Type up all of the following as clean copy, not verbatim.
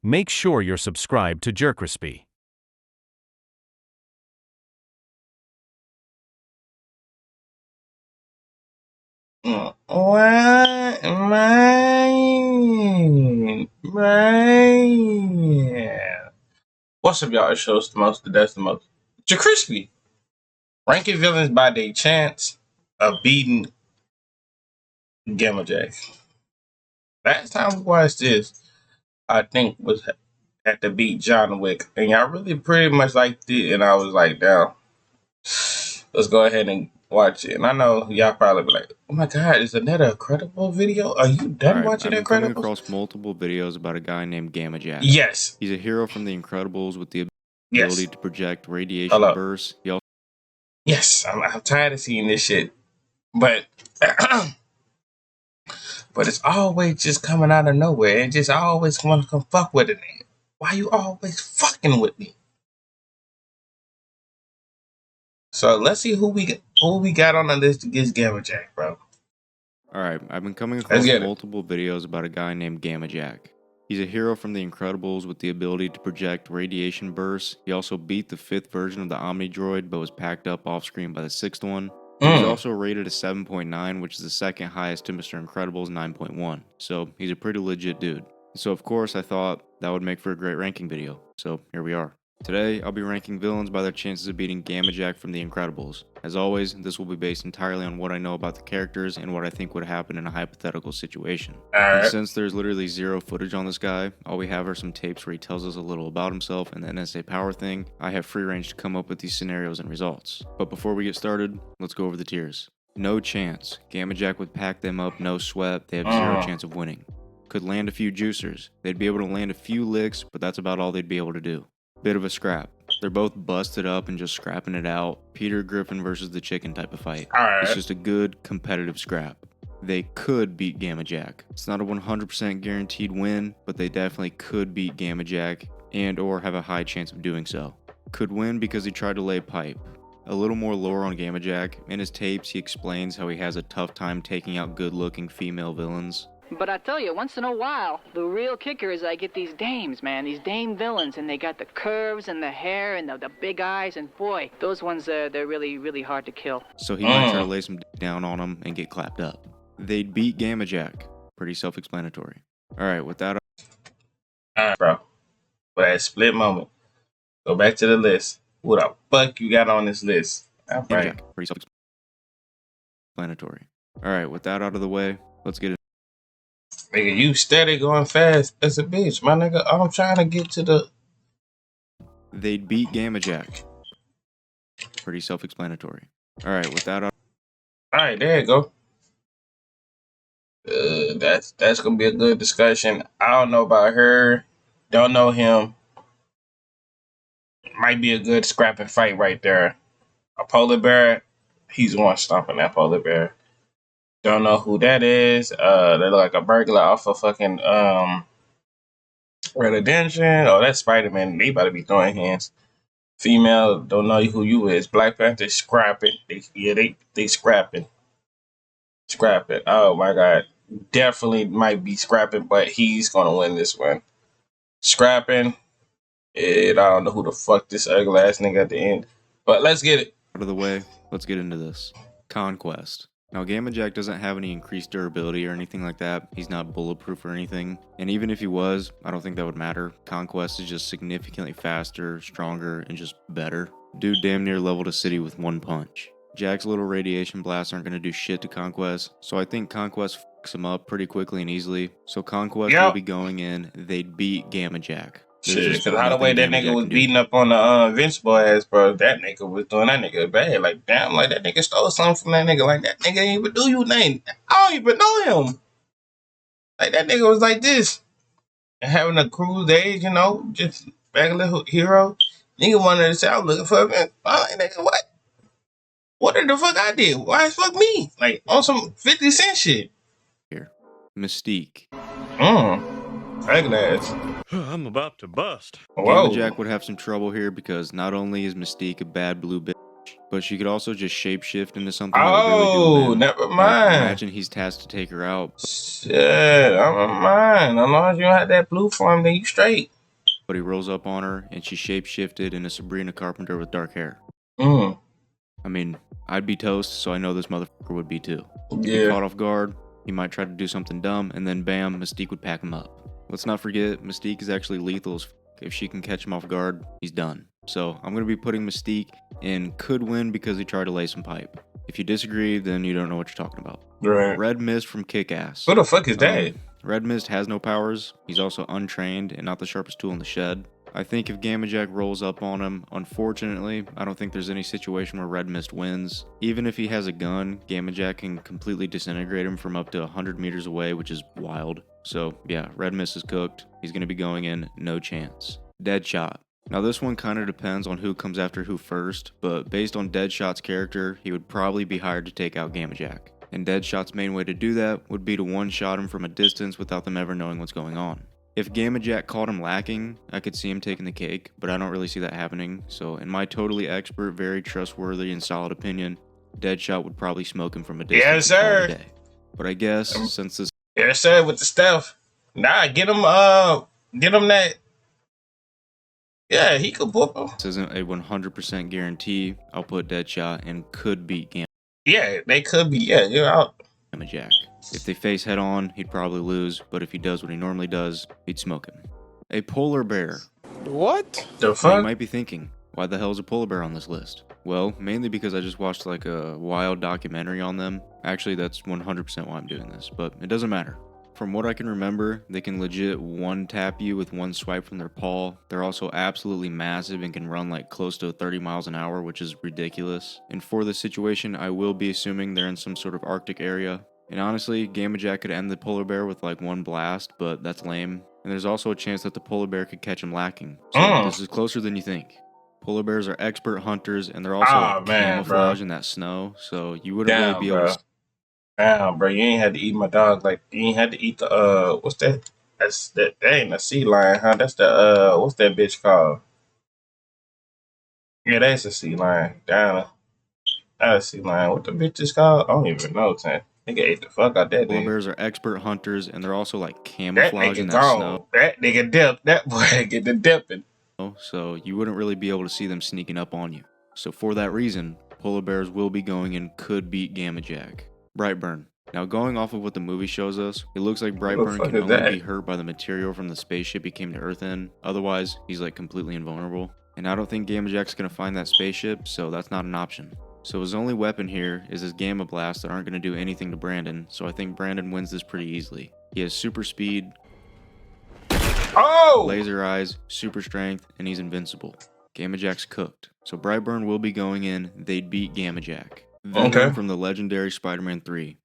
Make sure you're subscribed to JerCrispy. What? Man. What's up, y'all? It shows the most, that's the most. JerCrispy. Ranking villains by their chance of beating Gamma Jack. Last time we watched this, I think was had to beat John Wick, and y'all really pretty much liked it, and I was like, damn, let's go ahead and watch it. And I know y'all probably be like, oh my god, is another Incredible video? Are you done watching I've been coming Incredibles? across multiple videos about a guy named Gamma Jack. Yes. He's a hero from the Incredibles with the ability to project radiation Hello. bursts. He also Yes, I'm tired of seeing this shit. But but it's always just coming out of nowhere and just always want to come fuck with it. Why you always fucking with me? So let's see who we got on the list against Gamma Jack, bro. Alright, I've been coming across multiple videos about a guy named Gamma Jack. He's a hero from the Incredibles with the ability to project radiation bursts. He also beat the 5th version of the Omni Droid, but was packed up off screen by the 6th one. He's also rated a 7.9, which is the second highest to Mr. Incredible's 9.1. So he's a pretty legit dude. So of course I thought that would make for a great ranking video. So here we are. Today, I'll be ranking villains by their chances of beating Gamma Jack from the Incredibles. As always, this will be based entirely on what I know about the characters and what I think would happen in a hypothetical situation. And since there's literally zero footage on this guy, all we have are some tapes where he tells us a little about himself and the NSA power thing, I have free range to come up with these scenarios and results. But before we get started, let's go over the tiers. No chance. Gamma Jack would pack them up, no sweat, they have zero chance of winning. Could land a few juicers. They'd be able to land a few licks, but that's about all they'd be able to do. Bit of a scrap. They're both busted up and just scrapping it out. Peter Griffin versus the chicken type of fight. It's just a good competitive scrap. They could beat Gamma Jack. It's not a 100% guaranteed win, but they definitely could beat Gamma Jack and or have a high chance of doing so. Could win because he tried to lay pipe. A little more lore on Gamma Jack. In his tapes, he explains how he has a tough time taking out good-looking female villains. But I tell you, once in a while, the real kicker is I get these dames, man, these dame villains, and they got the curves and the hair and the big eyes, and boy, those ones, they're really, really hard to kill. So he might try to lay some down on them and get clapped up. They'd beat Gamma Jack. Pretty self-explanatory. Alright, with that... Alright, bro. For that split moment, go back to the list. What the fuck you got on this list? Gamma Jack. Pretty self-explanatory. Alright, with that out of the way, let's get it. Nigga, you steady going fast as a bitch, my nigga. I'm trying to get to the... They'd beat Gamma Jack. Pretty self-explanatory. Alright, with that... Alright, there you go. That's gonna be a good discussion. I don't know about her. Don't know him. Might be a good scrapping fight right there. A polar bear, he's one stomping that polar bear. Don't know who that is. They look like a burglar off of fucking Red Redemption. Oh, that's Spider-Man. They about to be throwing hands. Female, don't know who you is. Black Panther scrapping. They scrapping. Scrapping. Oh my god. Definitely might be scrapping, but he's gonna win this one. Scrapping. And I don't know who the fuck this ugly ass nigga at the end. But let's get it. Out of the way, let's get into this. Conquest. Now, Gamma Jack doesn't have any increased durability or anything like that. He's not bulletproof or anything. And even if he was, I don't think that would matter. Conquest is just significantly faster, stronger, and just better. Dude damn near leveled a city with one punch. Jack's little radiation blasts aren't going to do shit to Conquest, so I think Conquest fucks him up pretty quickly and easily. So Conquest will be going in. They'd beat Gamma Jack. Shit, because how the way that nigga was beating up on the Invincible ass, bro, that nigga was doing that nigga bad. Like, damn, like that nigga stole something from that nigga. Like, that nigga ain't even do you nothing. I don't even know him. Like, that nigga was like this. And having a cruise age, you know, just regular hero. Nigga wanted to say, I was looking for a man. I'm like, nigga, what? What the fuck I did? Why the fuck me? Like, on some 50 Cent shit. Here. Mystique. Regular ass. I'm about to bust. Gamma Jack would have some trouble here because not only is Mystique a bad blue bitch, but she could also just shapeshift into something that would really do him. Never mind. Like, imagine he's tasked to take her out. Shit, I'm mind. As long as you don't have that blue form, then you straight. but he rolls up on her and she shapeshifted into Sabrina Carpenter with dark hair. I mean, I'd be toast, so I know this motherfucker would be too. Yeah. Be caught off guard, he might try to do something dumb, and then bam, Mystique would pack him up. Let's not forget, Mystique is actually lethal as f. If she can catch him off guard, he's done. So I'm going to be putting Mystique in could win because he tried to lay some pipe. If you disagree, then you don't know what you're talking about. Right. Red Mist from Kick-Ass. Who the fuck is that? Red Mist has no powers. He's also untrained and not the sharpest tool in the shed. I think if Gamma Jack rolls up on him, unfortunately, I don't think there's any situation where Red Mist wins. Even if he has a gun, Gamma Jack can completely disintegrate him from up to 100 meters away, which is wild. So yeah, Red Mist is cooked. He's going to be going in, no chance. Deadshot. Now this one kind of depends on who comes after who first, but based on Deadshot's character, he would probably be hired to take out Gamma Jack. And Deadshot's main way to do that would be to one-shot him from a distance without them ever knowing what's going on. If Gamma Jack caught him lacking, I could see him taking the cake, but I don't really see that happening, so in my totally expert, very trustworthy, and solid opinion, Deadshot would probably smoke him from a distance. Yes, sir. But I guess, since this... Yes, sir, with the stuff. Nah, get him that... Yeah, he could book him. This isn't a 100% guarantee. I'll put Deadshot and could beat Gamma. Yeah, they could be. Yeah, you're out. Gamma Jack. If they face head on, he'd probably lose, but if he does what he normally does, he'd smoke him. A polar bear. What the Now, fuck? you might be thinking, why the hell is a polar bear on this list? Well, mainly because I just watched like a wild documentary on them. Actually, that's 100% why I'm doing this, but it doesn't matter. From what I can remember, they can legit one-tap you with one swipe from their paw. They're also absolutely massive and can run like close to 30 miles an hour, which is ridiculous. And for this situation, I will be assuming they're in some sort of Arctic area. And honestly, Gamma Jack could end the polar bear with like one blast, but that's lame. And there's also a chance that the polar bear could catch him lacking. So this is closer than you think. Polar bears are expert hunters, and they're also camouflage in that snow, so you wouldn't really be able to... Damn, bro, you ain't had to eat my dog. Like, you ain't had to eat the, what's that? That ain't a sea lion, huh? That's the, what's that bitch called? Yeah, that's a sea lion. Down. That's a sea lion. What the bitch is called? I don't even know, Tan. Nigga ate the fuck out that Polar bears are expert hunters, and they're also like camouflage in that snow. That nigga dipped. That boy get the dipping. So you wouldn't really be able to see them sneaking up on you. So for that reason, polar bears will be going and could beat Gamma Jack. Brightburn. Now going off of what the movie shows us, it looks like Brightburn can only be hurt by the material from the spaceship he came to Earth in. Otherwise, he's like completely invulnerable. And I don't think Gamma Jack's gonna find that spaceship, so that's not an option. So his only weapon here is his Gamma Blasts that aren't gonna do anything to Brandon, so I think Brandon wins this pretty easily. He has super speed, laser eyes, super strength, and he's invincible. Gamma Jack's cooked. So Brightburn will be going in, they'd beat Gamma Jack. Venom from the legendary Spider-Man 3.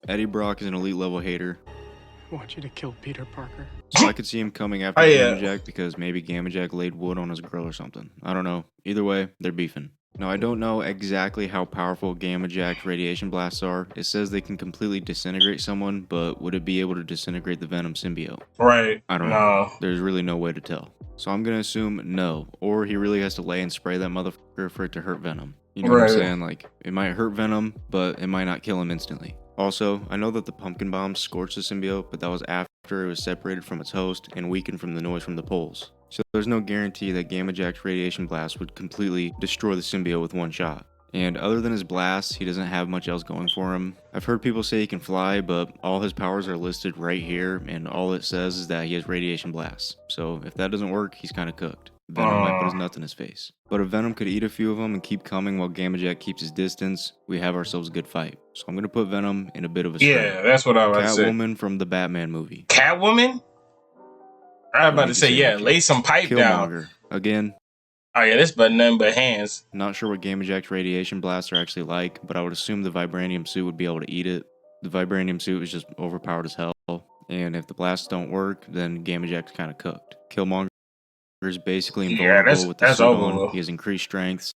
Eddie Brock is an elite level hater. I want you to kill Peter Parker. So I could see him coming after Gamma Jack because maybe Gamma Jack laid wood on his grill or something. I don't know. Either way, they're beefing. Now, I don't know exactly how powerful Gamma Jack's radiation blasts are. It says they can completely disintegrate someone, but would it be able to disintegrate the Venom symbiote? Right. I don't know. There's really no way to tell. So I'm going to assume no. Or he really has to lay and spray that motherfucker for it to hurt Venom. You know what I'm saying? Like, it might hurt Venom, but it might not kill him instantly. Also, I know that the pumpkin bomb scorched the symbiote, but that was after it was separated from its host and weakened from the noise from the poles. So there's no guarantee that Gamma Jack's radiation blast would completely destroy the symbiote with one shot. And other than his blasts, he doesn't have much else going for him. I've heard people say he can fly, but all his powers are listed right here, and all it says is that he has radiation blasts. So if that doesn't work, he's kind of cooked. Venom might put his nuts in his face. But if Venom could eat a few of them and keep coming while Gamma Jack keeps his distance, we have ourselves a good fight. So I'm going to put Venom in a bit of a struggle. Yeah, that's what I was about to say. Catwoman from the Batman movie. Catwoman? I was about to say, yeah, lay some pipe down. Again. Oh yeah, this but nothing but hands. Not sure what Gamma Jack's radiation blasts are actually like, but I would assume the vibranium suit would be able to eat it. The vibranium suit is just overpowered as hell, and if the blasts don't work, then Gamma Jack's kind of cooked. Killmonger is basically invulnerable with the suit on. He has increased strength,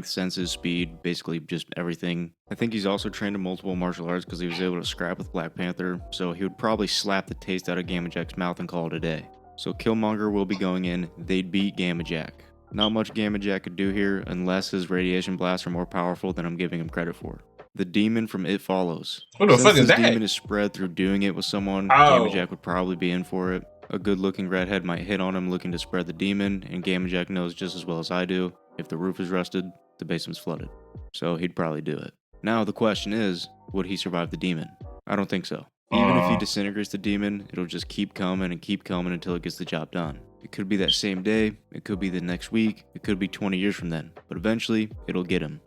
senses, speed, basically just everything. I think he's also trained in multiple martial arts because he was able to scrap with Black Panther, so he would probably slap the taste out of Gamma Jack's mouth and call it a day. So Killmonger will be going in, they'd beat Gamma Jack. Not much Gamma Jack could do here unless his radiation blasts are more powerful than I'm giving him credit for. The demon from It Follows. Who the fuck is that? Since this demon is spread through doing it with someone, Oh. Gamma would probably be in for it. A good-looking redhead might hit on him looking to spread the demon, and Gamma knows just as well as I do, if the roof is rusted, the basement's flooded. So he'd probably do it. Now the question is, would he survive the demon? I don't think so. Even if he disintegrates the demon, it'll just keep coming until it gets the job done. It could be that same day, it could be the next week, it could be 20 years from then, but eventually, it'll get him.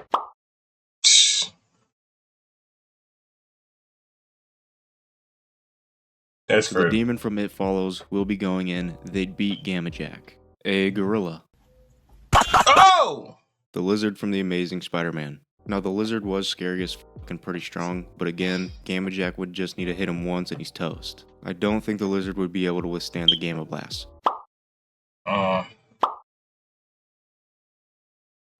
That's so the demon from It Follows will be going in. They'd beat Gamma a gorilla. Oh! The lizard from The Amazing Spider-Man. Now the lizard was scary as fuck and pretty strong, but again, Gamma would just need to hit him once and he's toast. I don't think the lizard would be able to withstand the Gamma Blast.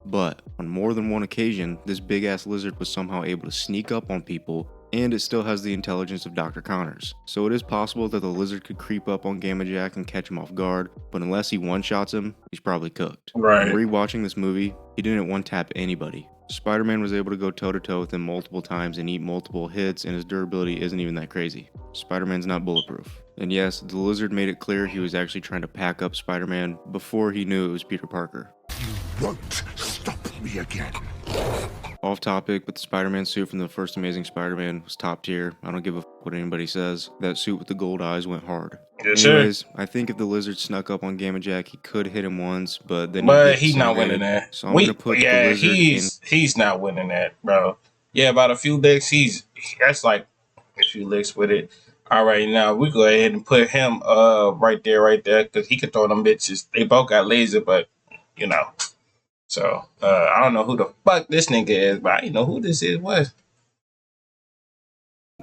But on more than one occasion, this big ass lizard was somehow able to sneak up on people, and it still has the intelligence of Dr. Connors. So it is possible that the lizard could creep up on Gamma and catch him off guard, but unless he one-shots him, he's probably cooked. Right. When rewatching this movie, he didn't one-tap anybody. Spider-Man was able to go toe-to-toe with him multiple times and eat multiple hits, and his durability isn't even that crazy. Spider-Man's not bulletproof. And yes, the lizard made it clear he was actually trying to pack up Spider-Man before he knew it was Peter Parker. You won't stop me again. Off topic, but the Spider-Man suit from the first Amazing Spider-Man was top tier. I don't give a what anybody says. That suit with the gold eyes went hard. Yes, Anyways, sir. I think if the lizard snuck up on Gamma he could hit him once, but then he's not winning that. So I'm gonna put the lizard he's not winning that, bro. Yeah, about a few licks, that's like a few licks with it. All right, now we go ahead and put him right there, because he could throw them bitches. They both got laser, but you know. So I don't know who the fuck this nigga is, but I know who this was.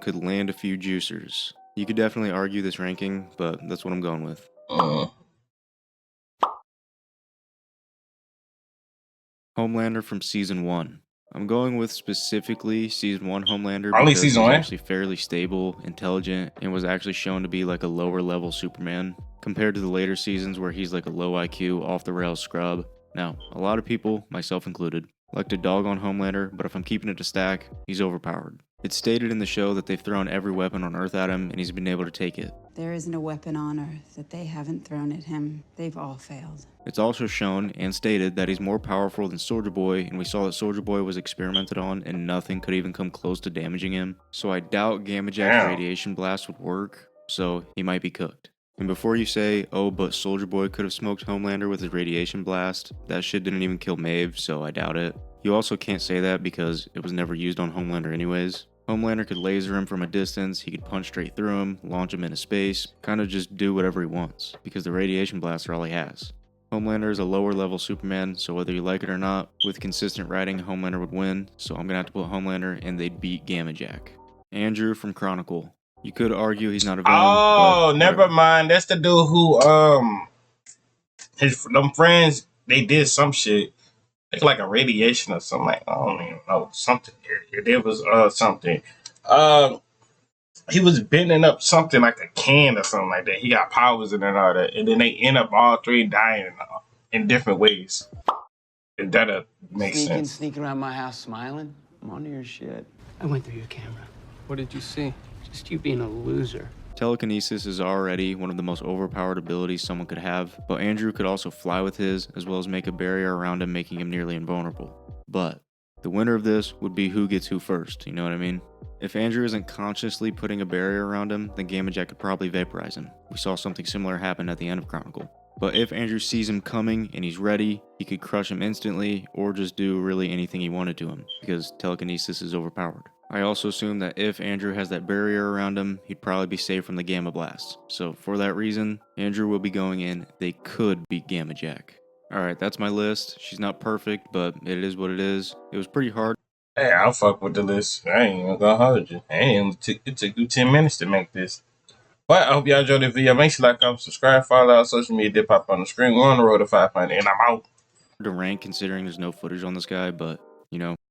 Could land a few juicers. You could definitely argue this ranking, but that's what I'm going with. Homelander from Season 1. I'm going with specifically Season 1 Homelander because he was actually fairly stable, intelligent, and was actually shown to be like a lower level Superman compared to the later seasons where he's like a low IQ, off the rails scrub. Now, a lot of people, myself included, like to dog on Homelander, but if I'm keeping it to stack, he's overpowered. It's stated in the show that they've thrown every weapon on Earth at him, and he's been able to take it. There isn't a weapon on Earth that they haven't thrown at him. They've all failed. It's also shown and stated that he's more powerful than Soldier Boy, and we saw that Soldier Boy was experimented on, and nothing could even come close to damaging him. So I doubt Gamma radiation blast would work, so he might be cooked. And before you say, oh, but Soldier Boy could have smoked Homelander with his radiation blast, that shit didn't even kill Maeve, so I doubt it. You also can't say that because it was never used on Homelander anyways. Homelander could laser him from a distance, he could punch straight through him, launch him into space, kinda just do whatever he wants, because the radiation blasts are all he has. Homelander is a lower level Superman, so whether you like it or not, with consistent writing, Homelander would win, so I'm gonna have to put Homelander and they'd beat Gamma Andrew from Chronicle. You could argue he's not a villain. Oh, never mind. That's the dude who them friends, they did some shit. Like a radiation or something. Like, I don't even know. Something. There was something. He was bending up something like a can or something like that. He got powers in it and all that. And then they end up all three dying in different ways. And that makes sense. Sneaking around my house smiling? I'm onto your shit. I went through your camera. What did you see? Just you being a loser. Telekinesis is already one of the most overpowered abilities someone could have, but Andrew could also fly with his, as well as make a barrier around him, making him nearly invulnerable. But the winner of this would be who gets who first, you know what I mean? If Andrew isn't consciously putting a barrier around him, then Gamma could probably vaporize him. We saw something similar happen at the end of Chronicle. But if Andrew sees him coming and he's ready, he could crush him instantly, or just do really anything he wanted to him, because telekinesis is overpowered. I also assume that if Andrew has that barrier around him, he'd probably be safe from the Gamma Blast. So for that reason, Andrew will be going in. They could beat Gamma Alright, that's my list. She's not perfect, but it is what it is. It was pretty hard. Hey, I'll fuck with the list. I ain't even gonna hold you. It took you 10 minutes to make this. But I hope y'all enjoyed the video. Make sure you like, comment, subscribe, follow our social media. Dip pop on the screen. We're on the road to 500, and I'm out. To rank considering there's no footage on this guy, but, you know.